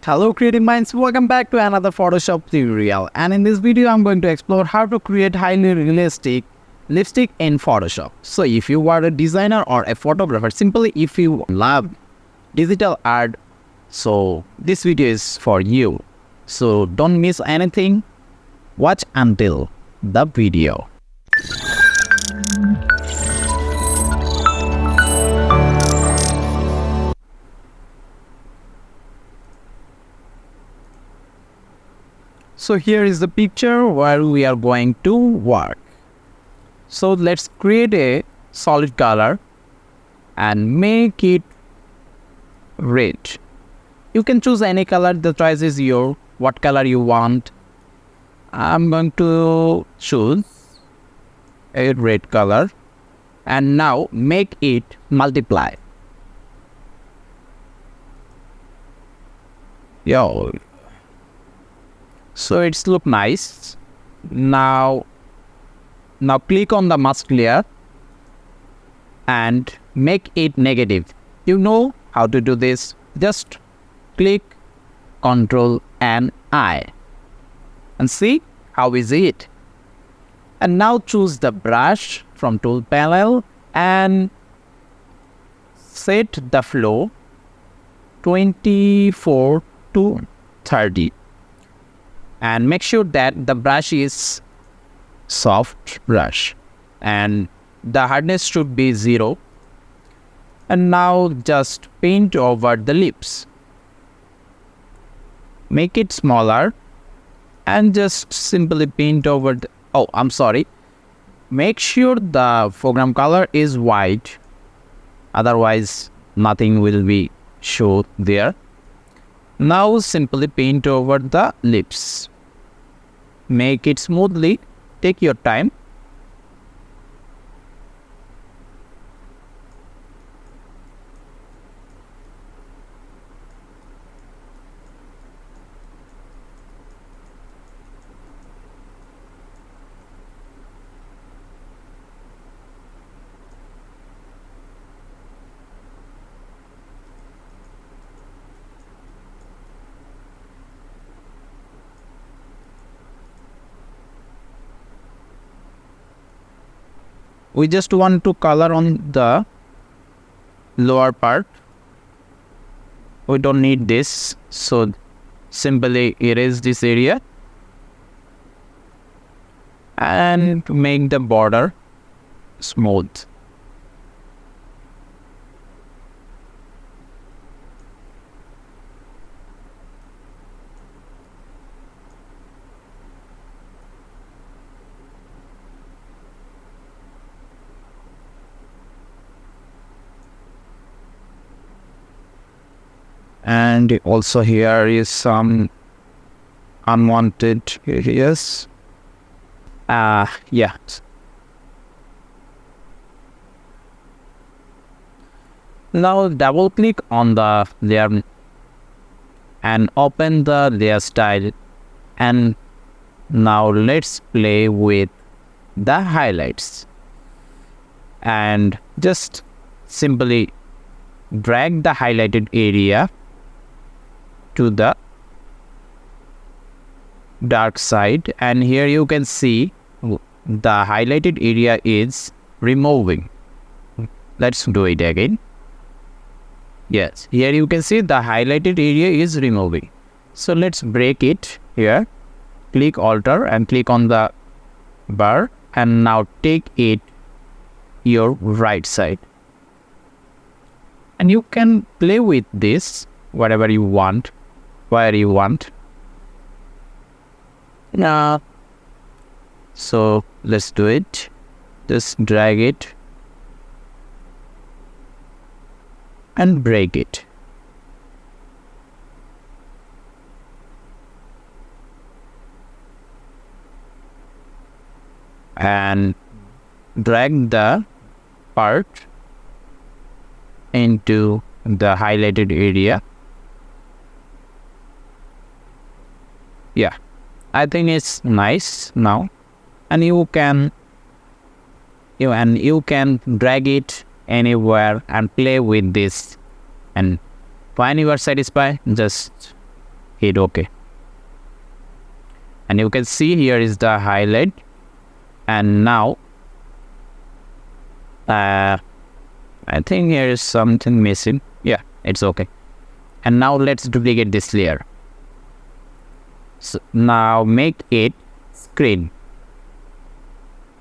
Hello creative minds, welcome back to another Photoshop tutorial, and in this video I'm going to explore how to create highly realistic lipstick in Photoshop. So if you are a designer or a photographer, simply if you love digital art, so this video is for you. So don't miss anything, watch until the video. So here is the picture where we are going to work. So let's create a solid color and make it red. You can choose any color, the choice is your what color you want. I'm going to choose a red color and now make it multiply. So it's look nice. Now click on the mask layer and make it negative. You know how to do this. Just click Ctrl and I and see how is it. And now choose the brush from tool panel and set the flow 24 to 30. And make sure that the brush is soft brush and the hardness should be 0. And now just paint over the lips. Make it smaller and just simply paint over the make sure the foreground color is white, otherwise nothing will be shown there. Now simply paint over the lips. Make it smoothly. Take your time. We just want to color on the lower part. We don't need this, so simply erase this area and make the border smooth. And also here is some unwanted areas. Yeah. Now double click on the layer and open the layer style, and now let's play with the highlights and just simply drag the highlighted area to the dark side, and here you can see the highlighted area is removing. Let's do it again. Yes, here you can see the highlighted area is removing. So let's break it here. Click Alter and click on the bar, and now take it your right side. And you can play with this whatever you want, where you want. So let's do it. Just drag it and break it. And drag the part into the highlighted area. Yeah, I think it's nice now, and you can drag it anywhere and play with this, and when you are satisfied, just hit OK. And you can see here is the highlight. And now I think here is something missing. Yeah, it's okay. And now let's duplicate this layer. So now make it screen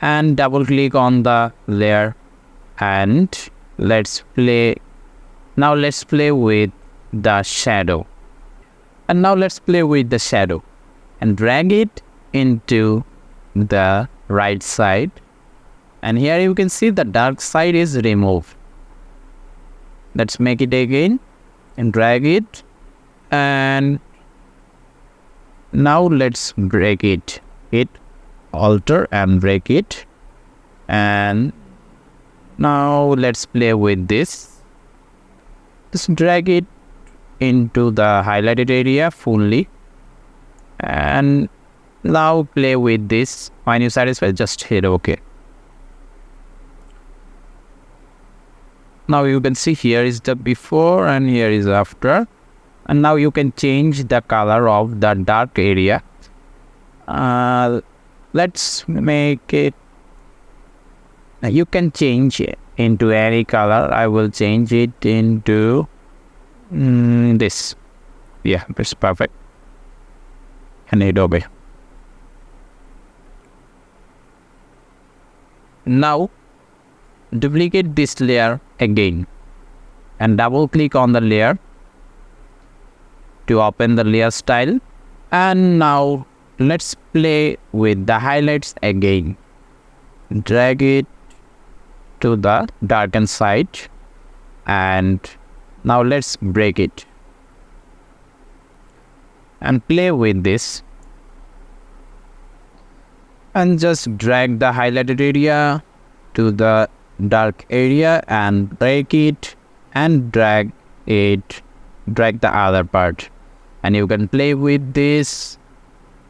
and double click on the layer, and let's play. Now let's play with the shadow. And now let's play with the shadow and drag it into the right side. And here you can see the dark side is removed. Let's make it again and drag it. And now let's break it. Hit alter and break it. And now let's play with this. Just drag it into the highlighted area fully. And now play with this. When you satisfy, just hit OK. Now you can see here is the before and here is after. And now you can change the color of the dark area. Let's make it. You can change it into any color. I will change it into this. Yeah, it's perfect. And hit OK. Now duplicate this layer again and double click on the layer to open the layer style. And now let's play with the highlights again. Drag it to the darkened side, and now let's break it and play with this. And just drag the highlighted area to the dark area and break it, and drag the other part. And you can play with this,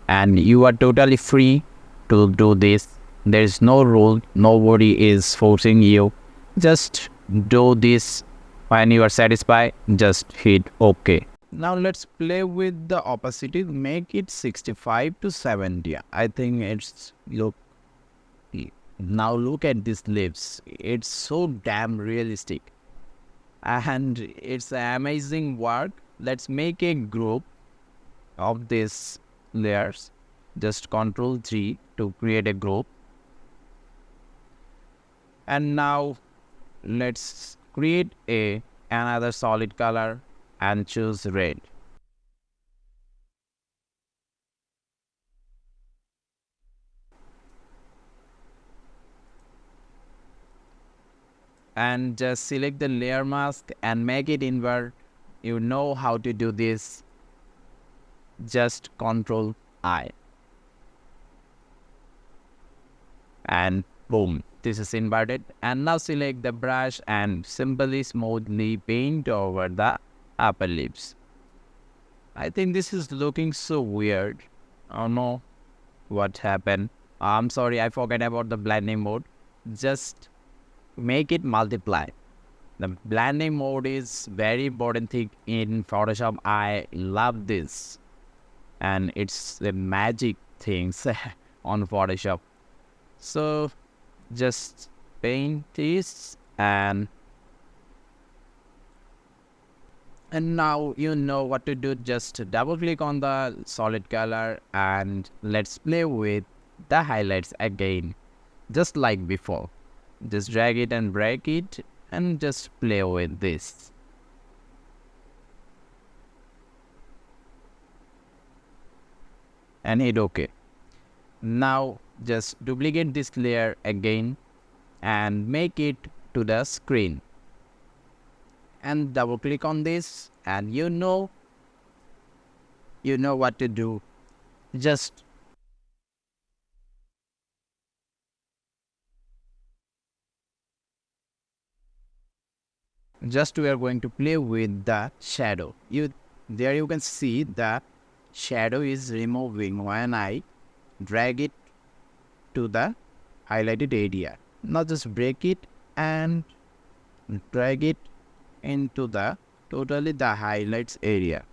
and you are totally free to do this. There is no rule, nobody is forcing you. Just do this. When you are satisfied, just hit OK. Now let's play with the opacity. Make it 65 to 70. I think it's now look at these leaves. It's so damn realistic, and it's amazing work. Let's make a group of these layers. Just Ctrl G to create a group. And now let's create another solid color and choose red. And just select the layer mask and make it invert. You know how to do this. Just Ctrl I. And boom, this is inverted. And now select the brush and simply smoothly paint over the upper lips. I think this is looking so weird. Oh no, what happened? I'm sorry, I forgot about the blending mode. Just make it multiply. The blending mode is very important thing in Photoshop. I love this, and it's the magic things on Photoshop. So just paint this, and now you know what to do. Just double click on the solid color, and let's play with the highlights again, just like before. Just drag it and break it, and just play with this. And hit OK. Now just duplicate this layer again and make it to the screen. And double click on this, and you know what to do. Just we are going to play with the shadow. There you can see the shadow is removing when I drag it to the highlighted area. Now just break it and drag it into the highlights area.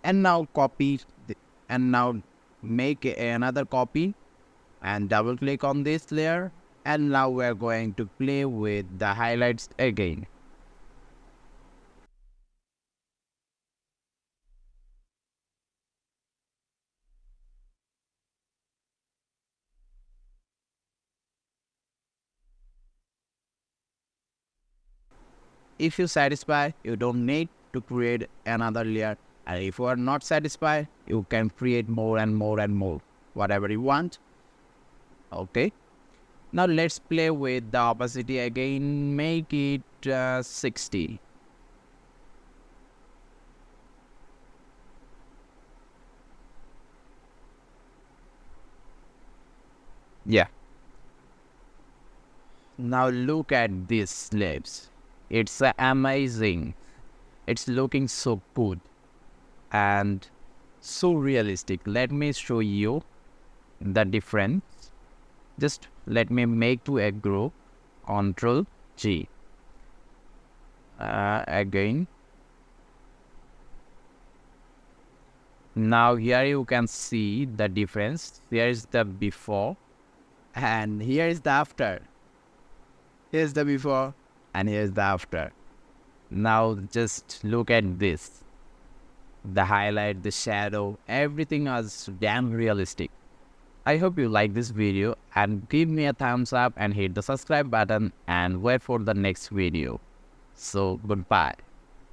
And now and now make another copy and double click on this layer, and now we're going to play with the highlights again. If you satisfy, you don't need to create another layer, and if you are not satisfied, you can create more and more and more, whatever you want. Okay, now let's play with the opacity again, make it 60. Yeah, now look at these slabs. It's amazing. It's looking so good and so realistic. Let me show you the difference. Just let me make to a group. Control G. Again. Now here you can see the difference. Here is the before and here is the after. Here's the before and here's the after. Now just look at this. The highlight, the shadow, everything is damn realistic. I hope you like this video and give me a thumbs up and hit the subscribe button and wait for the next video. So goodbye.